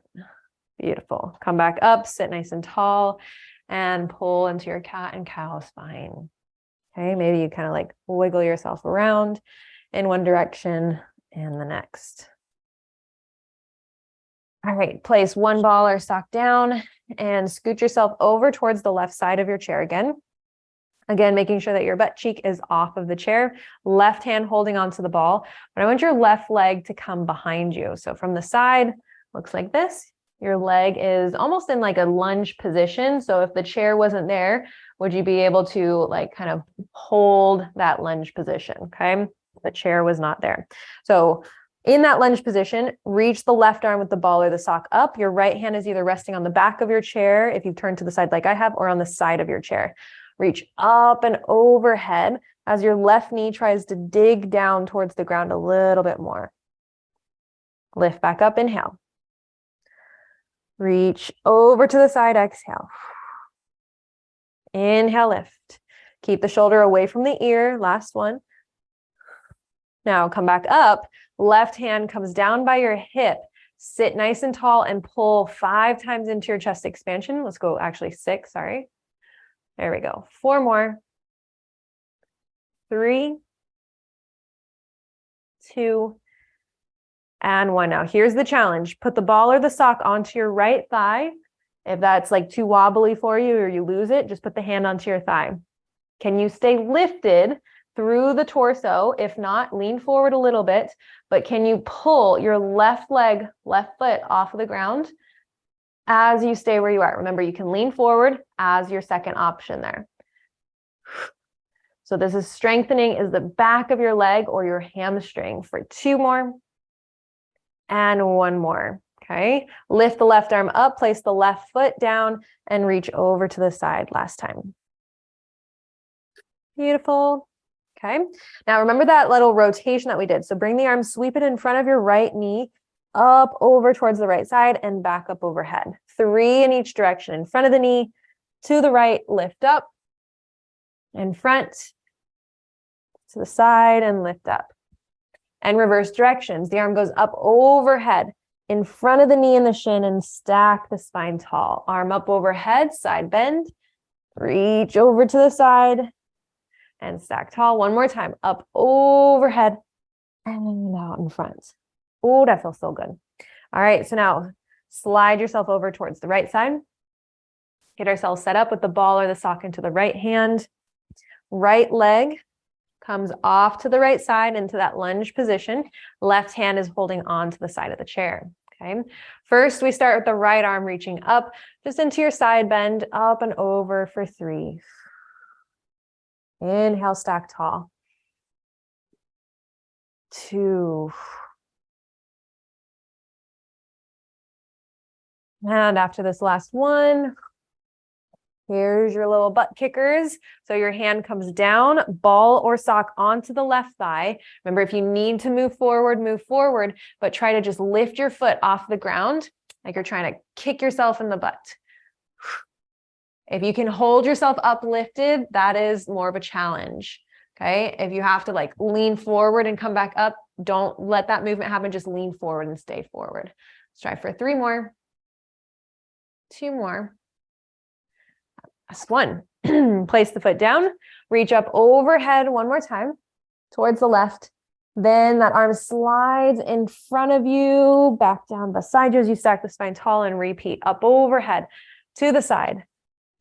Beautiful. Come back up, sit nice and tall, and pull into your cat and cow spine. Okay, maybe you kind of like wiggle yourself around in one direction and the next. All right, place one ball or sock down and scoot yourself over towards the left side of your chair again. Again, making sure that your butt cheek is off of the chair, left hand holding onto the ball, but I want your left leg to come behind you. So from the side, looks like this. Your leg is almost in like a lunge position. So if the chair wasn't there, would you be able to like kind of hold that lunge position? Okay. The chair was not there. So in that lunge position, reach the left arm with the ball or the sock up. Your right hand is either resting on the back of your chair, if you've turned to the side like I have, or on the side of your chair. Reach up and overhead as your left knee tries to dig down towards the ground a little bit more. Lift back up, inhale. Reach over to the side, exhale. Inhale, lift. Keep the shoulder away from the ear, last one. Now come back up, left hand comes down by your hip, sit nice and tall and pull 5 times into your chest expansion. Let's go actually 6, sorry. There we go. 4 more. 3, 2, and 1. Now here's the challenge. Put the ball or the sock onto your right thigh. If that's like too wobbly for you or you lose it, just put the hand onto your thigh. Can you stay lifted through the torso? If not, lean forward a little bit, but can you pull your left leg, left foot off of the ground as you stay where you are? Remember, you can lean forward as your second option there. So this is strengthening is the back of your leg or your hamstring for 2 more and 1 more. Okay. Lift the left arm up, place the left foot down and reach over to the side last time. Beautiful. Okay. Now remember that little rotation that we did. So bring the arm, sweep it in front of your right knee, up over towards the right side and back up overhead. 3 in each direction. In front of the knee, to the right, lift up, in front, to the side and lift up. And reverse directions. The arm goes up overhead, in front of the knee and the shin and stack the spine tall. Arm up overhead, side bend, reach over to the side and stack tall. 1 more time, up overhead and out in front. Oh, that feels so good. All right, so now slide yourself over towards the right side. Get ourselves set up with the ball or the sock into the right hand. Right leg comes off to the right side into that lunge position. Left hand is holding on to the side of the chair. Okay. First, we start with the right arm reaching up, just into your side bend, up and over for 3. Inhale, stack tall. 2. And after this last one, here's your little butt kickers. So your hand comes down, ball or sock onto the left thigh. Remember, if you need to move forward, but try to just lift your foot off the ground, like you're trying to kick yourself in the butt. If you can hold yourself uplifted, that is more of a challenge. Okay. If you have to like lean forward and come back up, don't let that movement happen. Just lean forward and stay forward. Let's try for 3 more. 2 more. Last 1. Place the foot down, reach up overhead 1 more time towards the left. Then that arm slides in front of you, back down beside you as you stack the spine tall and repeat up overhead to the side,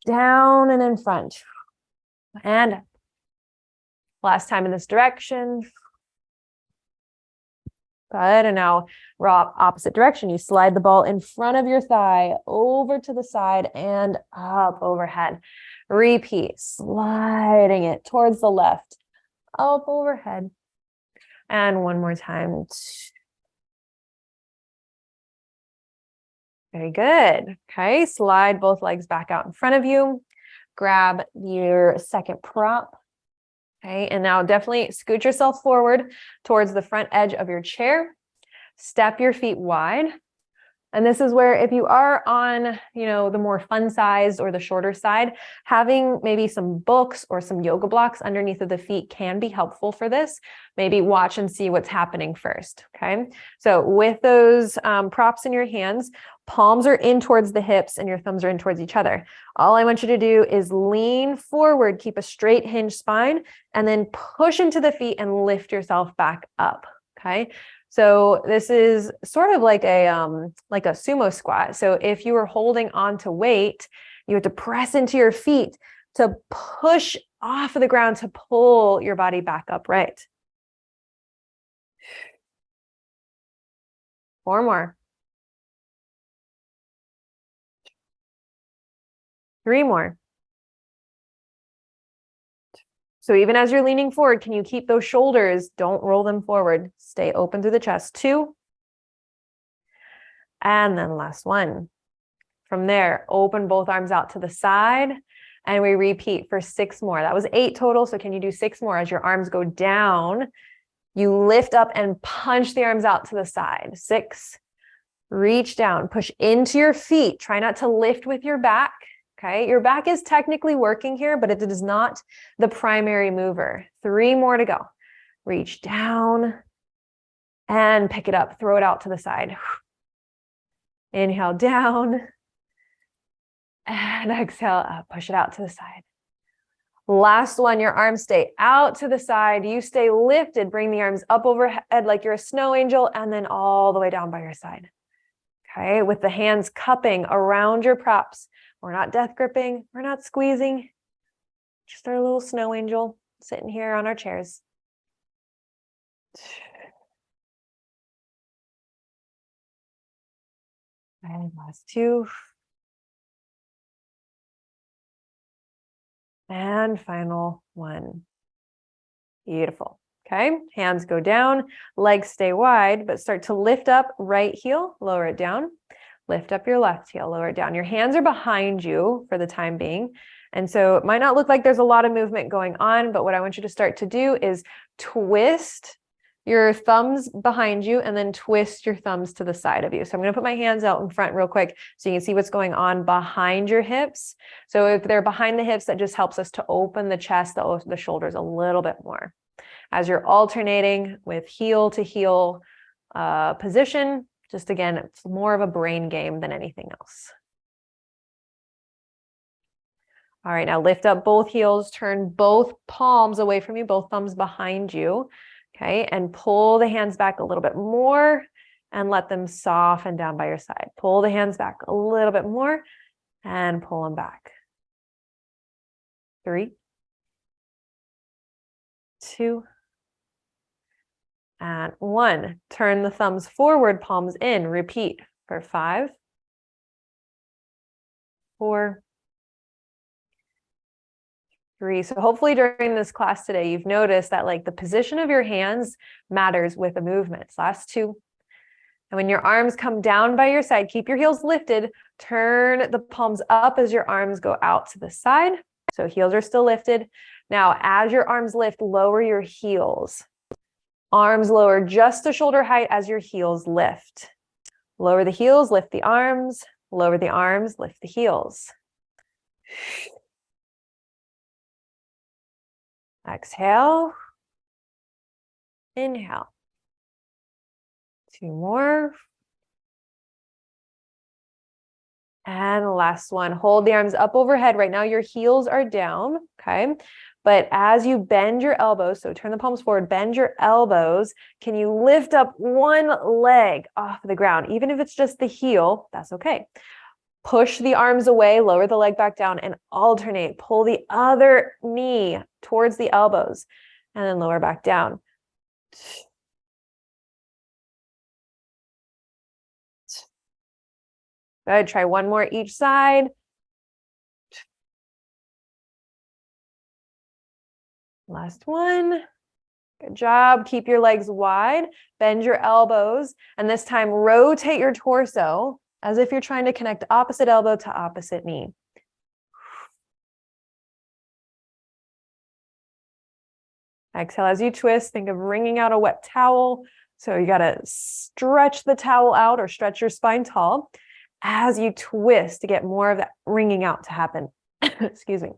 down and in front. And last time in this direction. Good. And now we're opposite direction. You slide the ball in front of your thigh, over to the side and up overhead. Repeat, sliding it towards the left, up overhead. And 1 more time. Very good. Okay. Slide both legs back out in front of you. Grab your second prop. Okay, and now definitely scoot yourself forward towards the front edge of your chair. Step your feet wide. And this is where if you are on, the more fun size or the shorter side, having maybe some books or some yoga blocks underneath of the feet can be helpful for this. Maybe watch and see what's happening first. Okay, so with those props in your hands, palms are in towards the hips and your thumbs are in towards each other. All I want you to do is lean forward, keep a straight hinge spine, and then push into the feet and lift yourself back up. Okay. So this is sort of like a sumo squat. So if you were holding on to weight, you have to press into your feet to push off of the ground to pull your body back upright. 4 more. 3 more. So even as you're leaning forward, can you keep those shoulders? Don't roll them forward. Stay open through the chest. 2. And then last one. From there, open both arms out to the side, and we repeat for 6 more. That was 8 total, so can you do 6 more? As your arms go down, you lift up and punch the arms out to the side. 6. Reach down, push into your feet. Try not to lift with your back, okay? Your back is technically working here, but it is not the primary mover. 3 more to go. Reach down and pick it up. Throw it out to the side. Inhale down. And exhale up, push it out to the side. Last one, your arms stay out to the side. You stay lifted, bring the arms up overhead like you're a snow angel, and then all the way down by your side. Okay, with the hands cupping around your props. We're not death gripping, we're not squeezing. Just our little snow angel sitting here on our chairs. And last 2. And final 1. Beautiful. Okay, hands go down, legs stay wide, but start to lift up right heel, lower it down. Lift up your left heel, lower it down. Your hands are behind you for the time being. And so it might not look like there's a lot of movement going on, but what I want you to start to do is twist your thumbs behind you and then twist your thumbs to the side of you. So I'm going to put my hands out in front real quick so you can see what's going on behind your hips. So if they're behind the hips, that just helps us to open the chest, the shoulders a little bit more. As you're alternating with heel to heel position, just again, it's more of a brain game than anything else. All right, now lift up both heels, turn both palms away from you, both thumbs behind you. Okay, and pull the hands back a little bit more and let them soften down by your side. Pull the hands back a little bit more and pull them back. 3, 2, and 1. Turn the thumbs forward, palms in. Repeat for 5, 4, 3. So hopefully during this class today, you've noticed that like the position of your hands matters with the movements. Last 2. And when your arms come down by your side, keep your heels lifted. Turn the palms up as your arms go out to the side. So heels are still lifted. Now, as your arms lift, lower your heels. Arms lower just to shoulder height as your heels lift. Lower the heels, lift the arms. Lower the arms, lift the heels. Exhale. Inhale. 2 more. And last one. Hold the arms up overhead. Right now your heels are down, okay? But as you bend your elbows, so turn the palms forward, bend your elbows, can you lift up one leg off the ground? Even if it's just the heel, that's okay. Push the arms away, lower the leg back down, and alternate. Pull the other knee towards the elbows, and then lower back down. Good. Try 1 more each side. Last one. Good job. Keep your legs wide. Bend your elbows, and this time rotate your torso as if you're trying to connect opposite elbow to opposite knee. Exhale as you twist. Think of wringing out a wet towel. So you got to stretch the towel out or stretch your spine tall as you twist to get more of that wringing out to happen. Excuse me.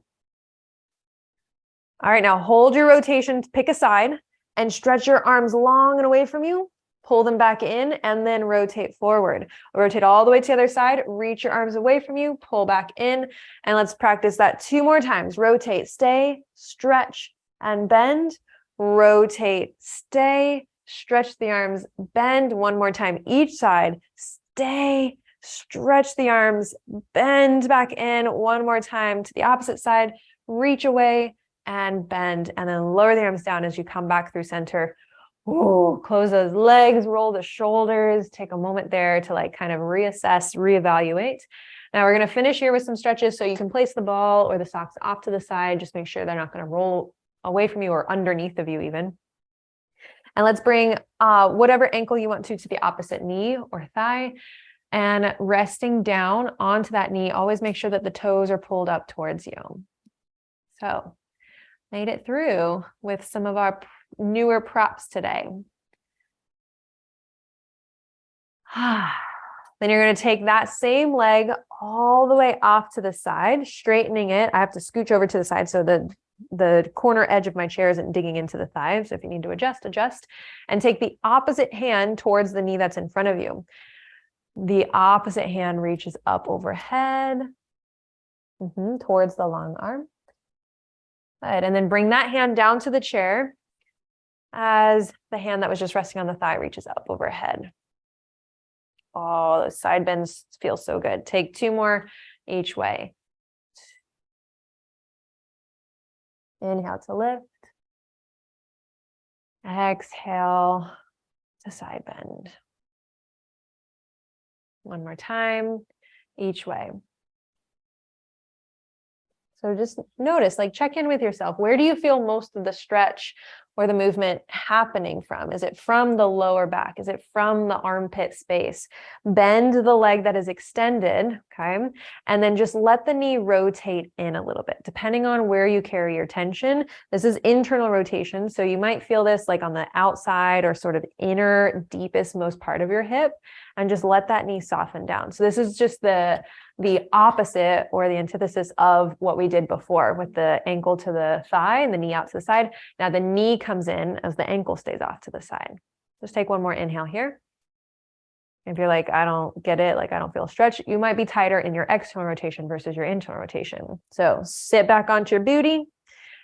All right, now hold your rotation, pick a side, and stretch your arms long and away from you. Pull them back in and then rotate forward. Rotate all the way to the other side, reach your arms away from you, pull back in, and let's practice that 2 more times. Rotate, stay, stretch, and bend. Rotate, stay, stretch the arms, bend. 1 more time each side. Stay, stretch the arms, bend back in. 1 more time to the opposite side. Reach away, and bend, and then lower the arms down as you come back through center. Ooh, close those legs, roll the shoulders, take a moment there to like kind of reassess, reevaluate. Now we're going to finish here with some stretches, so you can place the ball or the socks off to the side. Just make sure they're not going to roll away from you or underneath of you even. And let's bring whatever ankle you want to the opposite knee or thigh, and resting down onto that knee. Always make sure that the toes are pulled up towards you. So made it through with some of our newer props today. Then you're going to take that same leg all the way off to the side, straightening it. I have to scooch over to the side so the corner edge of my chair isn't digging into the thigh. So if you need to adjust, adjust, and take the opposite hand towards the knee that's in front of you. The opposite hand reaches up overhead towards the long arm. Good. And then bring that hand down to the chair as the hand that was just resting on the thigh reaches up overhead. Oh, those side bends feel so good. Take 2 more each way. Inhale to lift. Exhale to side bend. One more time, each way. So just notice, like check in with yourself. Where do you feel most of the stretch or the movement happening from? Is it from the lower back? Is it from the armpit space? Bend the leg that is extended, okay? And then just let the knee rotate in a little bit, depending on where you carry your tension. This is internal rotation, so you might feel this like on the outside or sort of inner, deepest, most part of your hip, and just let that knee soften down. So this is just the opposite or the antithesis of what we did before with the ankle to the thigh and the knee out to the side. Now the knee comes in as the ankle stays off to the side. Just take one more inhale here. If you're like, I don't get it, like I don't feel stretch, you might be tighter in your external rotation versus your internal rotation. So sit back onto your booty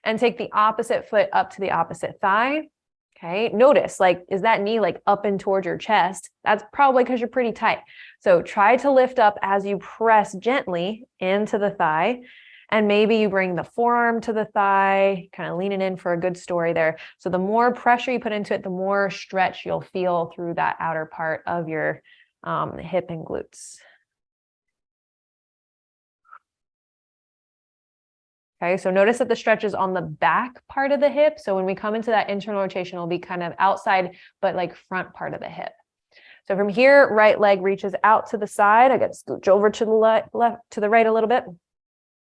and take the opposite foot up to the opposite thigh. Okay, notice, like, is that knee like up and towards your chest? That's probably because you're pretty tight. So try to lift up as you press gently into the thigh. And maybe you bring the forearm to the thigh, kind of leaning in for a good story there. So the more pressure you put into it, the more stretch you'll feel through that outer part of your hip and glutes. Okay, so notice that the stretch is on the back part of the hip. So when we come into that internal rotation, it'll be kind of outside, but like front part of the hip. So from here, right leg reaches out to the side. I got to scooch over to the left, to the right a little bit.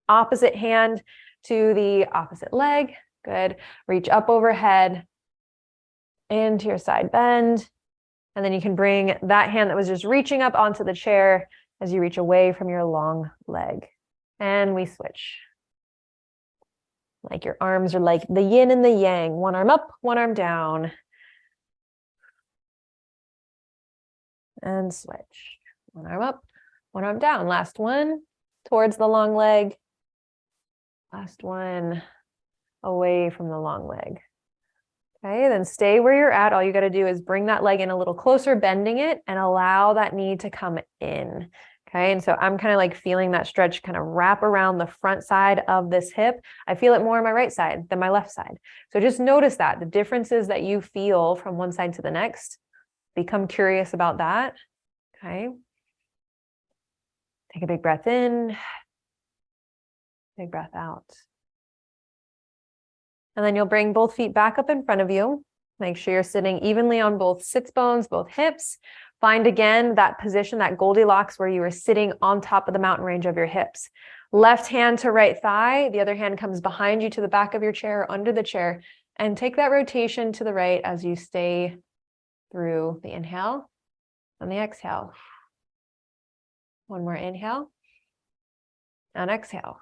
Opposite hand to the opposite leg. Good. Reach up overhead into your side bend. And then you can bring that hand that was just reaching up onto the chair as you reach away from your long leg. And we switch. Like your arms are like the yin and the yang. One arm up, one arm down. And switch. One arm up, one arm down. Last one towards the long leg. Last one away from the long leg. Okay, then stay where you're at. All you got to do is bring that leg in a little closer, bending it, and allow that knee to come in. Okay, and so I'm kind of like feeling that stretch kind of wrap around the front side of this hip. I feel it more on my right side than my left side. So just notice that, the differences that you feel from one side to the next. Become curious about that. Okay. Take a big breath in. Big breath out. And then you'll bring both feet back up in front of you. Make sure you're sitting evenly on both sits bones, both hips. Find again that position, that Goldilocks where you were sitting on top of the mountain range of your hips. Left hand to right thigh. The other hand comes behind you to the back of your chair or under the chair. And take that rotation to the right as you stay through the inhale and the exhale. One more inhale and exhale.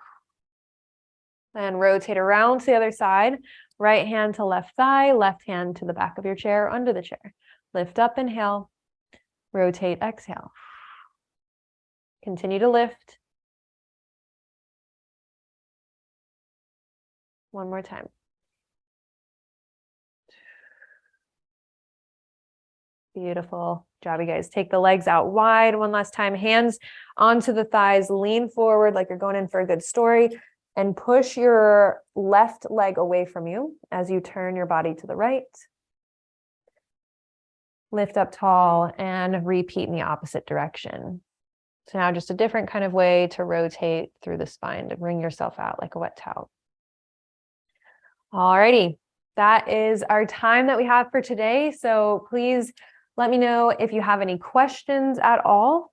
And rotate around to the other side. Right hand to left thigh, left hand to the back of your chair or under the chair. Lift up, inhale. Rotate, exhale. Continue to lift. One more time. Beautiful job, you guys. Take the legs out wide one last time. Hands onto the thighs. Lean forward like you're going in for a good story. and push your left leg away from you as you turn your body to the right. Lift up tall and repeat in the opposite direction. So now just a different kind of way to rotate through the spine to bring yourself out like a wet towel. Alrighty, that is our time that we have for today. So please let me know if you have any questions at all.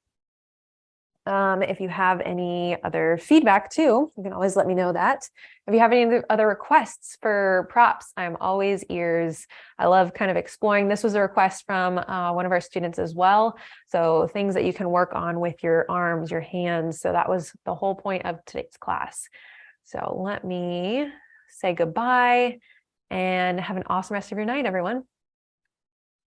If you have any other feedback too, you can always let me know that. If you have any other requests for props, I'm always ears. I love kind of exploring. This was a request from one of our students as well. So things that you can work on with your arms, your hands. So that was the whole point of today's class. So let me say goodbye and have an awesome rest of your night, everyone.